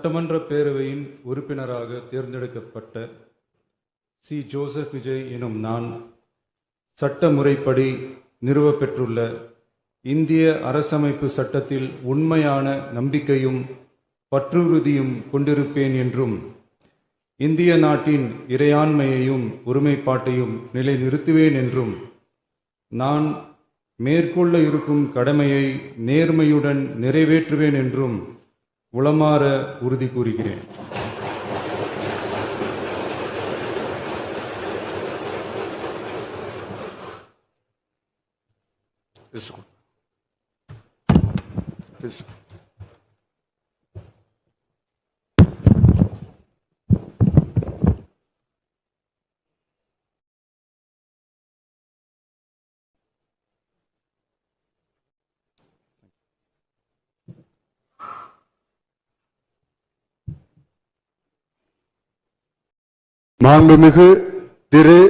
சட்டமன்ற பேரவையின் உறுப்பினராக தேர்ந்தெடுக்கப்பட்ட சி. ஜோசப் விஜய் எனும் நான் சட்ட முறைப்படி நிறுவப்பெற்றுள்ள இந்திய அரசமைப்பு சட்டத்தில் உண்மையான நம்பிக்கையும் பற்றுறுதியும் கொண்டிருப்பேன் என்றும் இந்திய நாட்டின் இறையாண்மையையும் ஒருமைப்பாட்டையும் நிலைநிறுத்துவேன் என்றும் நான் மேற்கொள்ள இருக்கும் கடமையை நேர்மையுடன் நிறைவேற்றுவேன் என்றும் உளமாற உறுதி கூறுகிறேன். மாண்புமிகு திரு